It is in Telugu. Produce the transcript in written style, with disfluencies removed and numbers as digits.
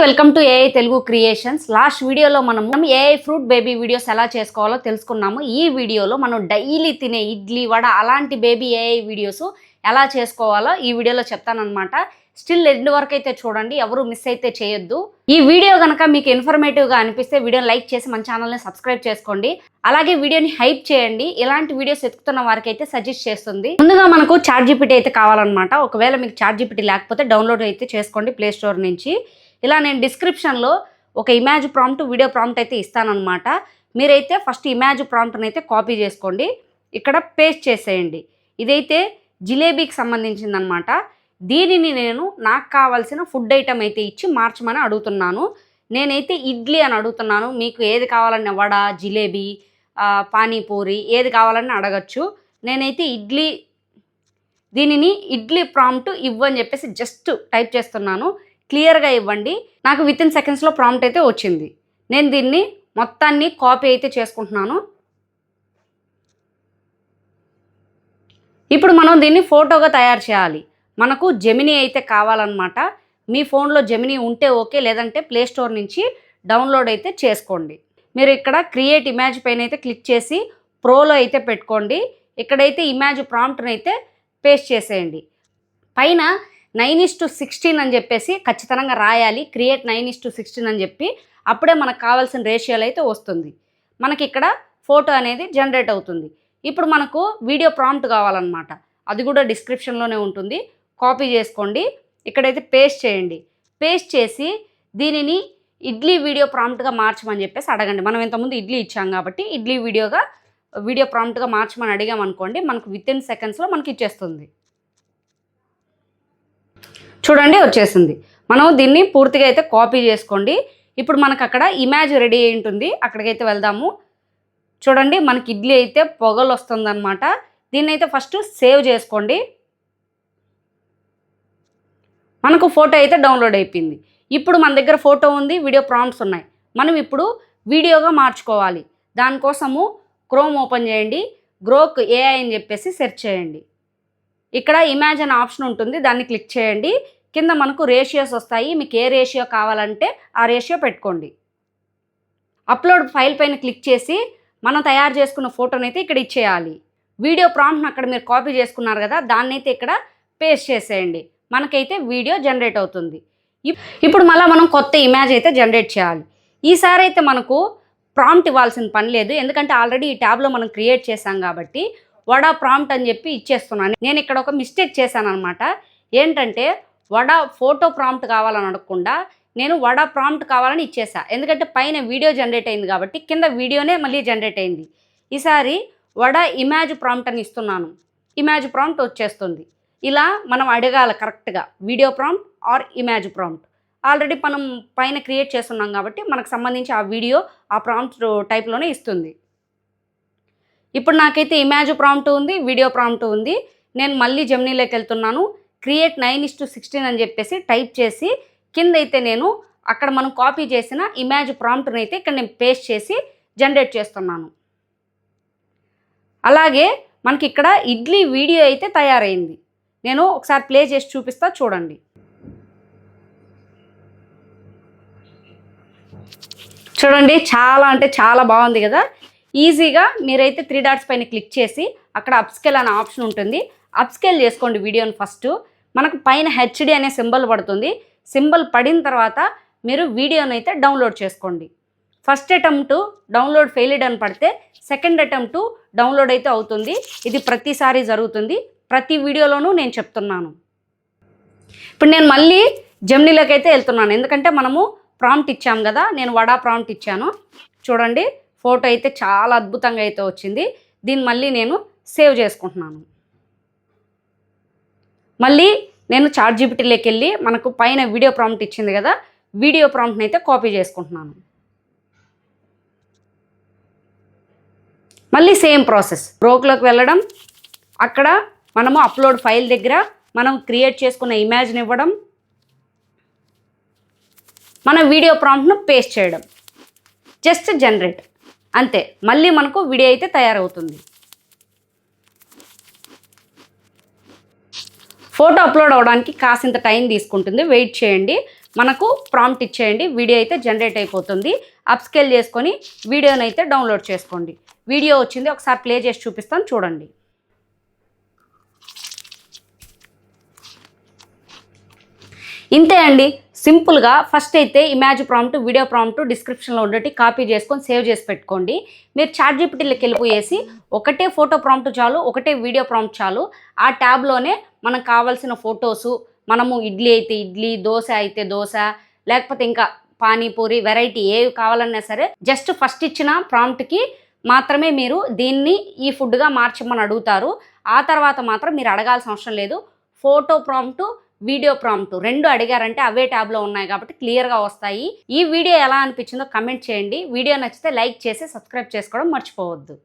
Welcome to AI Telugu creations. Last వీడియోలో మనం ఏఐ ఫ్రూట్ బేబీ వీడియోస్ ఎలా చేసుకోవాలో తెలుసుకున్నాము. ఈ వీడియోలో మనం డైలీ తినే ఇడ్లీ వడ అలాంటి బేబీ ఏఐ వీడియోస్ ఎలా చేసుకోవాలో ఈ వీడియోలో చెప్తానన్నమాట. స్టిల్ ఎండ్ వరకు అయితే చూడండి, ఎవరు మిస్ అయితే చేయొద్దు. ఈ వీడియో కనుక మీకు ఇన్ఫర్మేటివ్గా అనిపిస్తే వీడియోని లైక్ చేసి మన ఛానల్ని సబ్స్క్రైబ్ చేసుకోండి. అలాగే వీడియోని హైప్ చేయండి. ఇలాంటి వీడియోస్ ఎత్తుకుతున్న వారికి అయితే సజెస్ట్ చేస్తుంది. ముందుగా మనకు ChatGPT అయితే కావాలన్నమాట. ఒకవేళ మీకు ChatGPT లేకపోతే డౌన్లోడ్ అయితే చేసుకోండి ప్లే స్టోర్ నుంచి. ఇలా నేను డిస్క్రిప్షన్లో ఒక ఇమేజ్ ప్రాంప్ట్ వీడియో ప్రాంప్ట్ అయితే ఇస్తానన్నమాట. మీరైతే ఫస్ట్ ఇమేజ్ ప్రాంప్ట్ని అయితే కాపీ చేసుకోండి, ఇక్కడ పేస్ట్ చేసేయండి. ఇదైతే జిలేబీకి సంబంధించిందనమాట. దీనిని నేను నాకు కావాల్సిన ఫుడ్ ఐటమ్ అయితే ఇచ్చి మార్చమని అడుగుతున్నాను. నేనైతే ఇడ్లీ అని అడుగుతున్నాను. మీకు ఏది కావాలన్న వడ, జిలేబీ, పానీపూరి ఏది కావాలని అడగచ్చు. నేనైతే దీనిని ఇడ్లీ ప్రాంప్ట్ ఇవ్వని చెప్పేసి జస్ట్ టైప్ చేస్తున్నాను. క్లియర్గా ఇవ్వండి. నాకు వితిన్ సెకండ్స్లో ప్రాంప్ట్ అయితే వచ్చింది. నేను దీన్ని మొత్తాన్ని కాపీ అయితే చేసుకుంటున్నాను. ఇప్పుడు మనం దీన్ని ఫోటోగా తయారు చేయాలి. మనకు జెమినీ అయితే కావాలన్నమాట. మీ ఫోన్లో జెమినీ ఉంటే ఓకే, లేదంటే ప్లే స్టోర్ నుంచి డౌన్లోడ్ అయితే చేసుకోండి. మీరు ఇక్కడ క్రియేట్ ఇమేజ్ పైన అయితే క్లిక్ చేసి ప్రోలో అయితే పెట్టుకోండి. ఇక్కడైతే ఇమేజ్ ప్రాంప్ట్ని అయితే పేస్ట్ చేసేయండి. పైన 9:16 అని చెప్పేసి ఖచ్చితంగా రాయాలి. క్రియేట్ 9:16 అని చెప్పి అప్పుడే మనకు కావాల్సిన రేషియోలు అయితే వస్తుంది. మనకి ఇక్కడ ఫోటో అనేది జనరేట్ అవుతుంది. ఇప్పుడు మనకు వీడియో ప్రాంప్ట్ కావాలన్నమాట. అది కూడా డిస్క్రిప్షన్లోనే ఉంటుంది. కాపీ చేసుకోండి, ఇక్కడైతే పేస్ట్ చేయండి. పేస్ట్ చేసి దీనిని ఇడ్లీ వీడియో ప్రాంప్ట్గా మార్చమని చెప్పేసి అడగండి. మనం ఇంతకుముందు ఇడ్లీ ఇచ్చాం కాబట్టి ఇడ్లీ వీడియో ప్రాంప్ట్గా మార్చమని అడిగామనుకోండి, మనకు వితిన్ సెకండ్స్లో మనకి ఇచ్చేస్తుంది. చూడండి వచ్చేసింది. మనం దీన్ని పూర్తిగా అయితే కాపీ చేసుకోండి. ఇప్పుడు మనకు అక్కడ ఇమేజ్ రెడీ అయి ఉంటుంది, అక్కడికైతే వెళ్దాము. చూడండి మనకి ఇడ్లీ అయితే పొగలు వస్తుందన్నమాట. దీన్ని అయితే ఫస్ట్ సేవ్ చేసుకోండి. మనకు ఫోటో అయితే డౌన్లోడ్ అయిపోయింది. ఇప్పుడు మన దగ్గర ఫోటో ఉంది, వీడియో ప్రాంప్ట్స్ ఉన్నాయి. మనం ఇప్పుడు వీడియోగా మార్చుకోవాలి. దానికోసము క్రోమ్ ఓపెన్ చేయండి, గ్రోక్ ఏఐ అని చెప్పేసి సెర్చ్ చేయండి. ఇక్కడ ఇమేజ్ అనే ఆప్షన్ ఉంటుంది, దాన్ని క్లిక్ చేయండి. కింద మనకు రేషియోస్ వస్తాయి. మీకు ఏ రేషియో కావాలంటే ఆ రేషియో పెట్టుకోండి. అప్లోడ్ ఫైల్ పైన క్లిక్ చేసి మనం తయారు చేసుకున్న ఫోటోని అయితే ఇక్కడ ఇచ్చేయాలి. వీడియో ప్రాంప్ట్ని అక్కడ మీరు కాపీ చేసుకున్నారు కదా, దాన్ని అయితే ఇక్కడ పేస్ట్ చేసేయండి. మనకైతే వీడియో జనరేట్ అవుతుంది. ఇప్పుడు మళ్ళీ మనం కొత్త ఇమేజ్ అయితే జనరేట్ చేయాలి. ఈసారి అయితే మనకు ప్రాంప్ట్ ఇవ్వాల్సిన పని లేదు, ఎందుకంటే ఆల్రెడీ ఈ ట్యాబ్లో మనం క్రియేట్ చేసాం కాబట్టి వడా ప్రాంప్ట్ అని చెప్పి ఇచ్చేస్తున్నాను. నేను ఇక్కడ ఒక మిస్టేక్ చేశాను అనమాట. ఏంటంటే వడా ఫోటో ప్రాంప్ట్ కావాలని అడగకుండా నేను వడా ప్రాంప్ట్ కావాలని ఇచ్చేసా. ఎందుకంటే పైన వీడియో జనరేట్ అయింది కాబట్టి కింద వీడియోనే మళ్ళీ జనరేట్ అయింది. ఈసారి వడా ఇమేజ్ ప్రాంప్ట్ అని ఇస్తున్నాను, ఇమేజ్ ప్రాంప్ట్ వచ్చేస్తుంది. ఇలా మనం అడగాలి కరెక్ట్గా, video prompt or image prompt. Already మనం పైన క్రియేట్ చేస్తున్నాం కాబట్టి మనకు సంబంధించి ఆ వీడియో ఆ ప్రాంప్ట్ టైప్లోనే ఇస్తుంది. ఇప్పుడు నాకైతే ఇమేజ్ ప్రాంప్ట్ ఉంది, వీడియో ప్రాంప్ట్ ఉంది. నేను మళ్ళీ జెమినీలోకి వెళ్తున్నాను. క్రియేట్ 9:16 అని చెప్పేసి టైప్ చేసి కింద అయితే నేను అక్కడ మనం కాపీ చేసిన ఇమేజ్ ప్రాంప్ట్ని అయితే ఇక్కడ నేను పేస్ట్ చేసి జనరేట్ చేస్తున్నాను. అలాగే మనకి ఇక్కడ ఇడ్లీ వీడియో అయితే తయారైంది. నేను ఒకసారి ప్లే చేసి చూపిస్తా, చూడండి. చూడండి చాలా అంటే చాలా బాగుంది కదా. ఈజీగా మీరైతే 3 డాట్స్ పైన క్లిక్ చేసి అక్కడ అప్స్కేల్ అనే ఆప్షన్ ఉంటుంది, అప్స్కేల్ చేసుకోండి వీడియోని. ఫస్ట్ మనకు పైన HD అనే సింబల్ పడుతుంది. సింబల్ పడిన తర్వాత మీరు వీడియోని అయితే డౌన్లోడ్ చేసుకోండి. ఫస్ట్ అటెంప్ట్ డౌన్లోడ్ ఫెయిల్డ్ అని పడితే సెకండ్ అటెంప్ట్ డౌన్లోడ్ అయితే అవుతుంది. ఇది ప్రతిసారి జరుగుతుంది, ప్రతి వీడియోలోనూ నేను చెప్తున్నాను. ఇప్పుడు నేను మళ్ళీ జెమినీలోకి అయితే వెళ్తున్నాను, ఎందుకంటే మనము ప్రాంప్ట్ ఇచ్చాం కదా. నేను వడా ప్రాంప్ట్ ఇచ్చాను. చూడండి ఫోటో అయితే చాలా అద్భుతంగా అయితే వచ్చింది. దీన్ని మళ్ళీ నేను సేవ్ చేసుకుంటున్నాను. మళ్ళీ నేను ChatGPTలోకి వెళ్ళి మనకు పైన వీడియో ప్రాంప్ట్ ఇచ్చింది కదా, వీడియో ప్రాంప్ట్ని అయితే కాపీ చేసుకుంటున్నాను. మళ్ళీ సేమ్ ప్రాసెస్, గ్రోక్లోకి వెళ్ళడం, అక్కడ మనము అప్లోడ్ ఫైల్ దగ్గర మనం క్రియేట్ చేసుకున్న ఇమేజ్ని ఇవ్వడం, మన వీడియో ప్రాంప్ట్ను పేస్ట్ చేయడం, జస్ట్ జనరేట్, అంతే. మళ్ళీ మనకు వీడియో అయితే తయారవుతుంది. ఫోటో అప్లోడ్ అవ్వడానికి కాసింత టైం తీసుకుంటుంది, వెయిట్ చేయండి. మనకు ప్రాంప్ట్ ఇచ్చేయండి, వీడియో అయితే జనరేట్ అయిపోతుంది. అప్స్కేల్ చేసుకొని వీడియోని అయితే డౌన్లోడ్ చేసుకోండి. వీడియో వచ్చింది, ఒకసారి ప్లే చేసి చూపిస్తాను చూడండి. ఇంతే అండి, సింపుల్గా. ఫస్ట్ అయితే ఇమేజ్ ప్రాంప్ట్, వీడియో ప్రాంప్ట్ డిస్క్రిప్షన్లో ఉండేటి కాపీ చేసుకొని సేవ్ చేసి పెట్టుకోండి. మీరు చాట్‌జీపీటీలోకి వెళ్ళిపోయేసి ఒకటే ఫోటో ప్రాంప్ట్ చాలు, ఒకటే వీడియో ప్రాంప్ట్ చాలు. ఆ ట్యాబ్లోనే మనకు కావాల్సిన ఫొటోసు, మనము ఇడ్లీ అయితే ఇడ్లీ, దోశ అయితే దోశ, లేకపోతే ఇంకా పానీపూరి వెరైటీ ఏవి కావాలన్నా సరే జస్ట్ ఫస్ట్ ఇచ్చిన ప్రాంప్ట్కి మాత్రమే మీరు దీన్ని ఈ ఫుడ్గా మార్చమని అడుగుతారు. ఆ తర్వాత మాత్రం మీరు అడగాల్సిన అవసరం లేదు. ఫోటో ప్రాంప్ట్, వీడియో ప్రాంప్ట్ 2 అడిగారంటే అవే ట్యాబ్లో ఉన్నాయి కాబట్టి క్లియర్గా వస్తాయి. ఈ వీడియో ఎలా అనిపించిందో కమెంట్ చేయండి. వీడియో నచ్చితే లైక్ చేసి సబ్స్క్రైబ్ చేసుకోవడం మర్చిపోవద్దు.